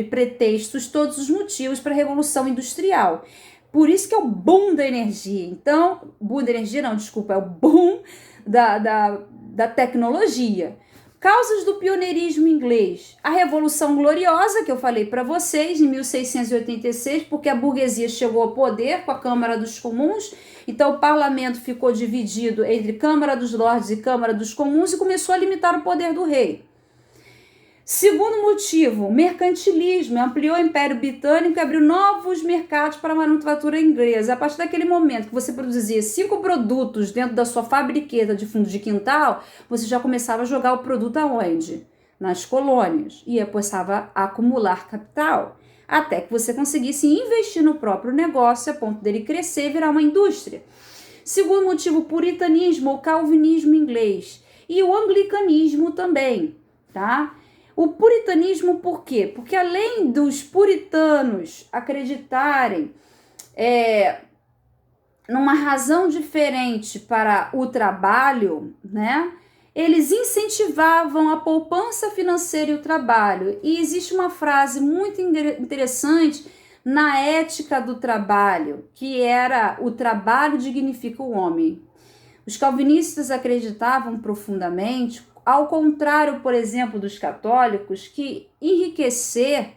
pretextos todos os motivos para a Revolução Industrial. Por isso que é o boom da energia. Então, boom da energia não, desculpa, é o boom da tecnologia. Causas do pioneirismo inglês. A Revolução Gloriosa, que eu falei para vocês, em 1686, porque a burguesia chegou ao poder com a Câmara dos Comuns, então o parlamento ficou dividido entre Câmara dos Lordes e Câmara dos Comuns e começou a limitar o poder do rei. Segundo motivo, mercantilismo, ampliou o Império Britânico e abriu novos mercados para a manufatura inglesa. A partir daquele momento que você produzia 5 produtos dentro da sua fabriqueta de fundo de quintal, você já começava a jogar o produto aonde? Nas colônias. E começava a acumular capital, até que você conseguisse investir no próprio negócio a ponto dele crescer e virar uma indústria. Segundo motivo, puritanismo ou calvinismo inglês. E o anglicanismo também, tá? O puritanismo por quê? Porque além dos puritanos acreditarem numa razão diferente para o trabalho, né? Eles incentivavam a poupança financeira e o trabalho. E existe uma frase muito interessante na ética do trabalho, que era: o trabalho dignifica o homem. Os calvinistas acreditavam profundamente, ao contrário, por exemplo, dos católicos, que enriquecer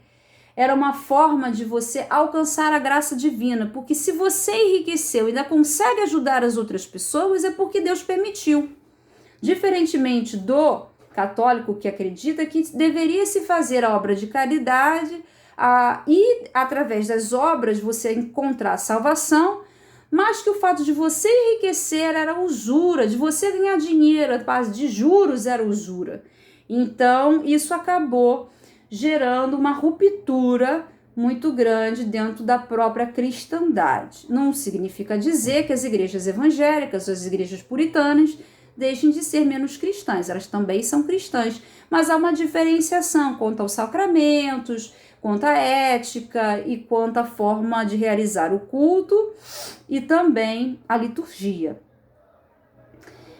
era uma forma de você alcançar a graça divina, porque se você enriqueceu e ainda consegue ajudar as outras pessoas, é porque Deus permitiu. Diferentemente do católico, que acredita que deveria se fazer a obra de caridade e através das obras você encontrar salvação, mas que o fato de você enriquecer era usura, de você ganhar dinheiro, a base de juros era usura. Então, isso acabou gerando uma ruptura muito grande dentro da própria cristandade. Não significa dizer que as igrejas evangélicas, as igrejas puritanas, deixem de ser menos cristãs, elas também são cristãs, mas há uma diferenciação quanto aos sacramentos, quanto à ética e quanto à forma de realizar o culto e também a liturgia.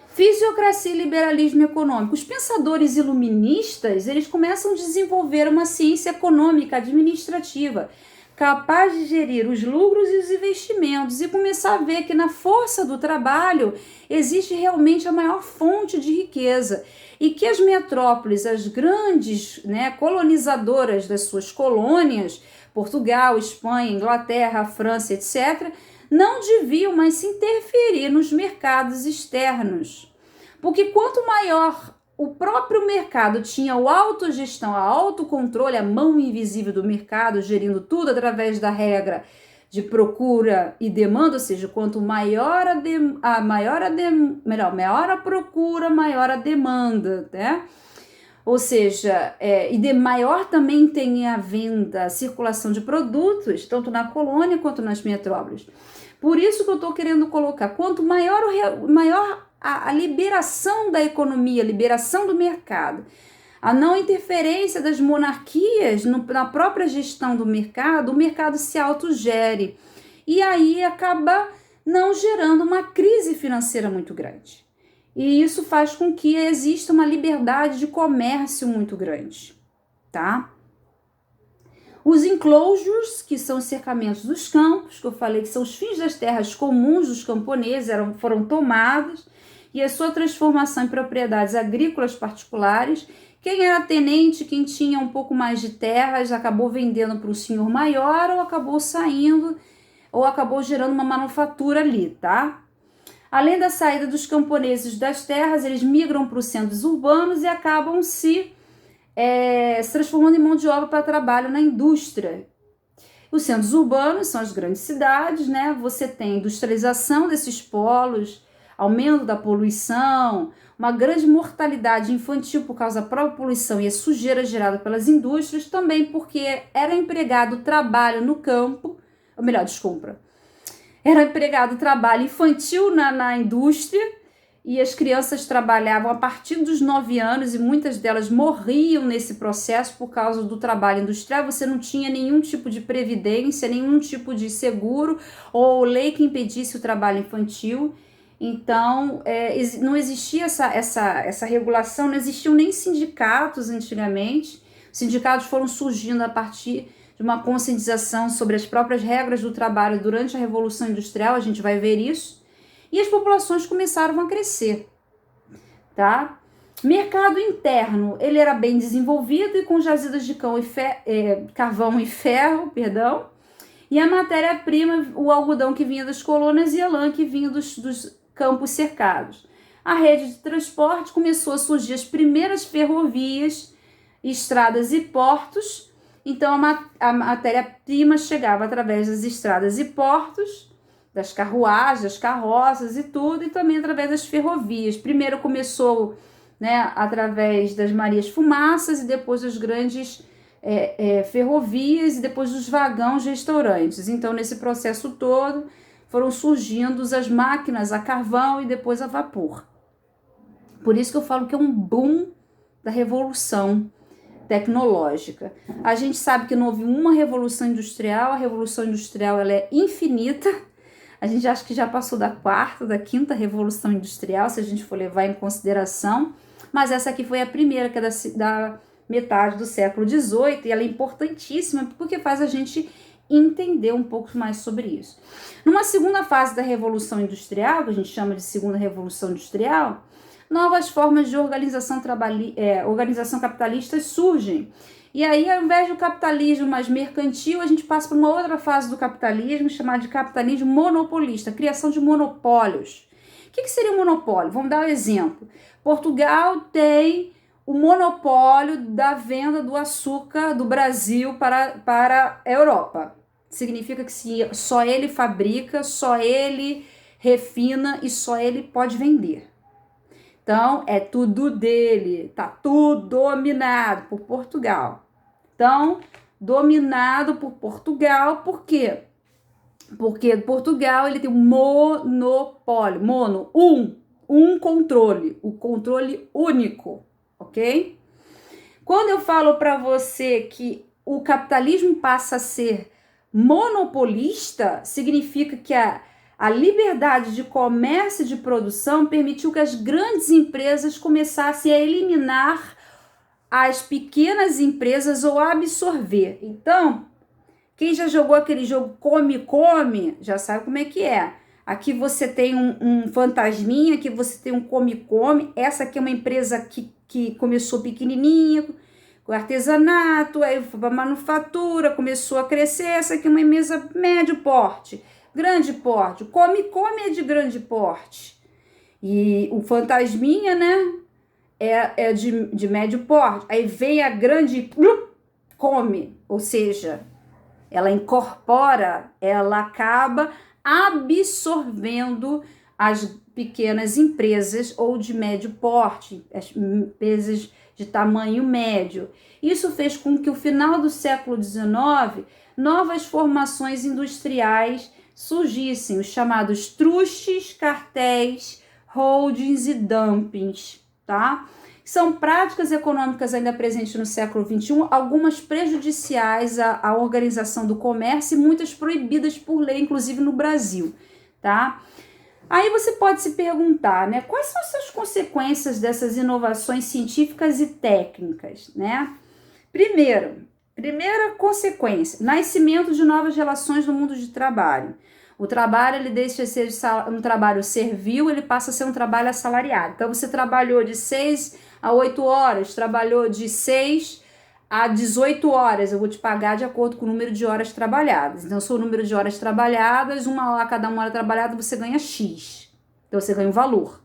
Fisiocracia e liberalismo econômico. Os pensadores iluministas, eles começam a desenvolver uma ciência econômica administrativa capaz de gerir os lucros e os investimentos e começar a ver que na força do trabalho existe realmente a maior fonte de riqueza e que as metrópoles, as grandes colonizadoras das suas colônias, Portugal, Espanha, Inglaterra, França, etc., não deviam mais se interferir nos mercados externos. Porque quanto maior o próprio mercado tinha a autogestão, a autocontrole, a mão invisível do mercado, gerindo tudo através da regra de procura e demanda, ou seja, quanto maior a procura, maior a demanda, né? Ou seja, maior também tem a venda, a circulação de produtos, tanto na colônia quanto nas metrópoles. Por isso que eu estou querendo colocar, quanto maior a liberação da economia, a liberação do mercado, a não interferência das monarquias na própria gestão do mercado, o mercado se autogere. E aí acaba não gerando uma crise financeira muito grande. E isso faz com que exista uma liberdade de comércio muito grande, tá? Os enclosures, que são os cercamentos dos campos, que eu falei que são os fins das terras comuns dos camponeses, foram tomados, e a sua transformação em propriedades agrícolas particulares. Quem era tenente, quem tinha um pouco mais de terras, acabou vendendo para um senhor maior ou acabou saindo, ou acabou gerando uma manufatura ali, tá? Além da saída dos camponeses das terras, eles migram para os centros urbanos e acabam se transformando em mão de obra para trabalho na indústria. Os centros urbanos são as grandes cidades, né? Você tem industrialização desses polos, aumento da poluição, uma grande mortalidade infantil por causa da própria poluição e a sujeira gerada pelas indústrias, também porque era empregado trabalho no campo, ou melhor, desculpa, era empregado trabalho infantil na indústria, e as crianças trabalhavam a partir dos 9 anos e muitas delas morriam nesse processo por causa do trabalho industrial. Você não tinha nenhum tipo de previdência, nenhum tipo de seguro ou lei que impedisse o trabalho infantil. Então, não existia essa regulação, não existiam nem sindicatos antigamente. Sindicatos foram surgindo a partir de uma conscientização sobre as próprias regras do trabalho durante a Revolução Industrial, a gente vai ver isso, e as populações começaram a crescer, tá? Mercado interno, ele era bem desenvolvido e com jazidas de carvão e ferro, e a matéria-prima, o algodão que vinha das colônias e a lã que vinha dos campos cercados. A rede de transporte começou a surgir as primeiras ferrovias, estradas e portos. Então a matéria-prima chegava através das estradas e portos, das carruagens, das carroças e tudo, e também através das ferrovias. Primeiro começou, né, através das Marias Fumaças e depois das grandes ferrovias e depois dos vagões restaurantes. Então, nesse processo todo, foram surgindo as máquinas a carvão e depois a vapor. Por isso que eu falo que é um boom da revolução tecnológica. A gente sabe que não houve uma revolução industrial, a revolução industrial ela é infinita. A gente acha que já passou da quarta, da quinta revolução industrial, se a gente for levar em consideração, mas essa aqui foi a primeira, que é da metade do século XVIII, e ela é importantíssima porque faz a gente entender um pouco mais sobre isso. Numa segunda fase da Revolução Industrial, que a gente chama de Segunda Revolução Industrial, novas formas de organização capitalista surgem. E aí, ao invés do capitalismo mais mercantil, a gente passa para uma outra fase do capitalismo, chamada de capitalismo monopolista, criação de monopólios. O que seria um monopólio? Vamos dar um exemplo. Portugal tem o monopólio da venda do açúcar do Brasil para a Europa. Significa que só ele fabrica, só ele refina e só ele pode vender. Então, é tudo dele, tá tudo dominado por Portugal. Então, dominado por Portugal, por quê? Porque Portugal ele tem um monopólio, um controle, o controle único, ok? Quando eu falo para você que o capitalismo passa a ser monopolista, significa que a liberdade de comércio e de produção permitiu que as grandes empresas começassem a eliminar as pequenas empresas ou absorver. Então, quem já jogou aquele jogo come, já sabe como é que é. Aqui você tem um fantasminha, aqui você tem um come. Essa aqui é uma empresa que começou pequenininha, com artesanato, aí foi para manufatura, começou a crescer. Essa aqui é uma empresa médio porte, grande porte. Come é de grande porte. E o fantasminha, né, é de médio porte. Aí vem a grande come, ou seja, ela incorpora, ela acaba absorvendo as pequenas empresas ou de médio porte, as empresas de tamanho médio. Isso fez com que, no final do século XIX, novas formações industriais surgissem, os chamados trustes, cartéis, holdings e dumpings, tá? São práticas econômicas ainda presentes no século XXI, algumas prejudiciais à organização do comércio e muitas proibidas por lei, inclusive no Brasil, tá? Aí você pode se perguntar, né, quais são as consequências dessas inovações científicas e técnicas, né? Primeira consequência, nascimento de novas relações no mundo de trabalho. O trabalho, ele deixa de ser um trabalho servil, ele passa a ser um trabalho assalariado. Então, você trabalhou de 6 a 8 horas, trabalhou de 6 a 18 horas, eu vou te pagar de acordo com o número de horas trabalhadas. Então, se o número de horas trabalhadas, cada uma hora trabalhada, você ganha X. Então, você ganha um valor.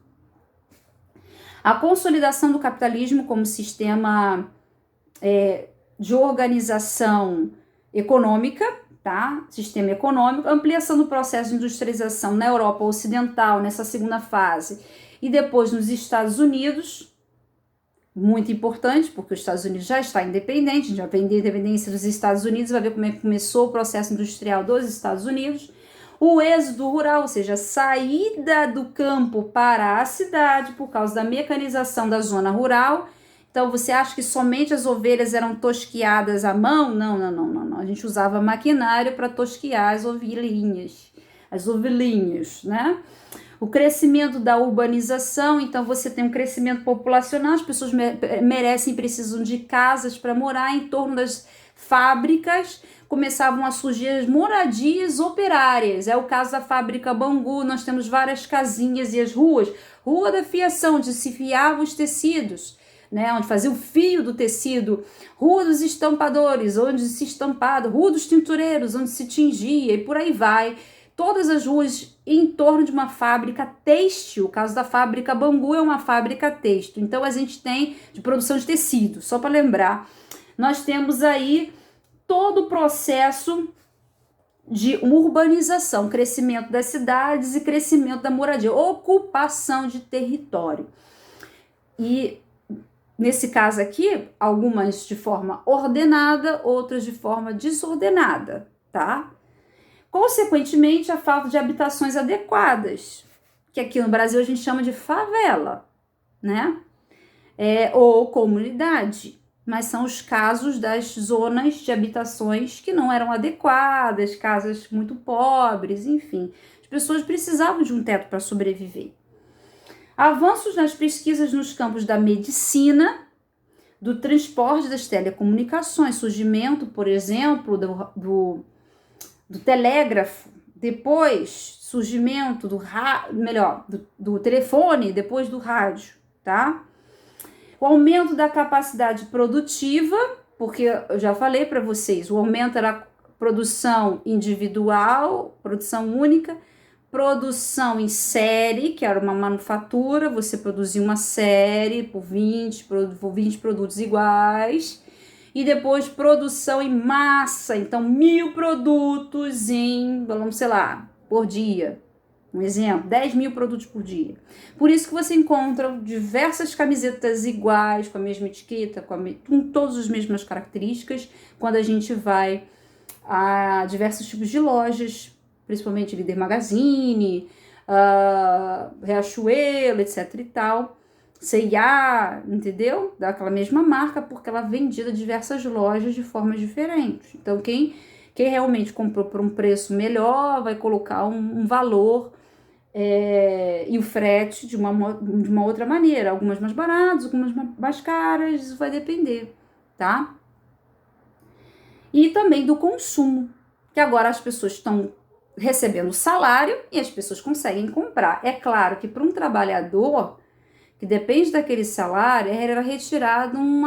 A consolidação do capitalismo como sistema de organização econômica, tá? Sistema econômico, ampliação do processo de industrialização na Europa Ocidental, nessa segunda fase, e depois nos Estados Unidos, muito importante, porque os Estados Unidos já está independente, a gente vai ver a independência dos Estados Unidos, vai ver como é que começou o processo industrial dos Estados Unidos, o êxodo rural, ou seja, a saída do campo para a cidade por causa da mecanização da zona rural. Então, você acha que somente as ovelhas eram tosquiadas à mão? Não. A gente usava maquinário para tosquiar as ovelhinhas, né? O crescimento da urbanização, então você tem um crescimento populacional, as pessoas merecem, precisam de casas para morar em torno das fábricas, começavam a surgir as moradias operárias. É o caso da fábrica Bangu, nós temos várias casinhas e as ruas. Rua da Fiação, onde se fiavam os tecidos, né, onde fazia o fio do tecido. Rua dos Estampadores, onde se estampava. Rua dos Tintureiros, onde se tingia, e por aí vai. Todas as ruas em torno de uma fábrica têxtil. O caso da fábrica Bangu é uma fábrica têxtil. Então a gente tem de produção de tecido, só para lembrar. Nós temos aí todo o processo de urbanização, crescimento das cidades e crescimento da moradia, ocupação de território. E nesse caso aqui, algumas de forma ordenada, outras de forma desordenada, tá? Consequentemente, a falta de habitações adequadas, que aqui no Brasil a gente chama de favela, né? Ou comunidade, mas são os casos das zonas de habitações que não eram adequadas, casas muito pobres, enfim. As pessoas precisavam de um teto para sobreviver. Avanços nas pesquisas nos campos da medicina, do transporte, das telecomunicações, surgimento, por exemplo, do telégrafo, depois surgimento do telefone, depois do rádio, tá? O aumento da capacidade produtiva, porque eu já falei para vocês, o aumento era produção individual, produção única, produção em série, que era uma manufatura, você produzia uma série por 20 produtos iguais, e depois produção em massa, então 1000 produtos vamos, sei lá, por dia. Um exemplo, 10.000 produtos por dia. Por isso que você encontra diversas camisetas iguais, com a mesma etiqueta, com todas as mesmas características, quando a gente vai a diversos tipos de lojas, principalmente Líder Magazine, Riachuelo, etc e tal. C&A, entendeu? Daquela mesma marca, porque ela é vendida em diversas lojas de formas diferentes. Então, quem realmente comprou por um preço melhor vai colocar um valor e o frete de uma outra maneira. Algumas mais baratas, algumas mais caras, isso vai depender, tá? E também do consumo, que agora as pessoas estão recebendo salário e as pessoas conseguem comprar. É claro que para um trabalhador que depende daquele salário, era retirado um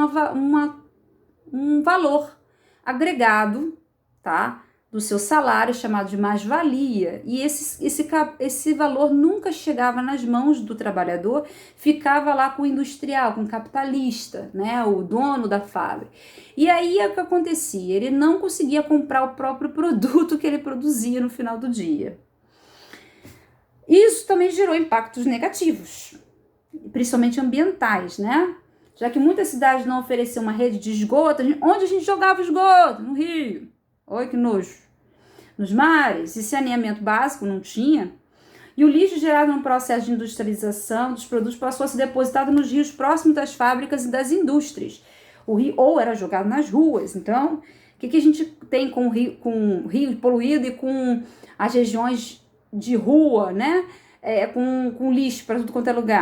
valor agregado, tá? Do seu salário, chamado de mais-valia. E esse valor nunca chegava nas mãos do trabalhador, ficava lá com o industrial, com o capitalista, né? O dono da fábrica. E aí o que acontecia? Ele não conseguia comprar o próprio produto que ele produzia no final do dia. Isso também gerou impactos negativos, principalmente ambientais, né? Já que muitas cidades não ofereciam uma rede de esgoto, onde a gente jogava esgoto? No rio. Olha que nojo. Nos mares, e saneamento básico não tinha. E o lixo gerado no processo de industrialização dos produtos passou a ser depositado nos rios próximos das fábricas e das indústrias. O rio ou era jogado nas ruas. Então, o que a gente tem com o rio poluído e com as regiões de rua, né? Com lixo para tudo quanto é lugar?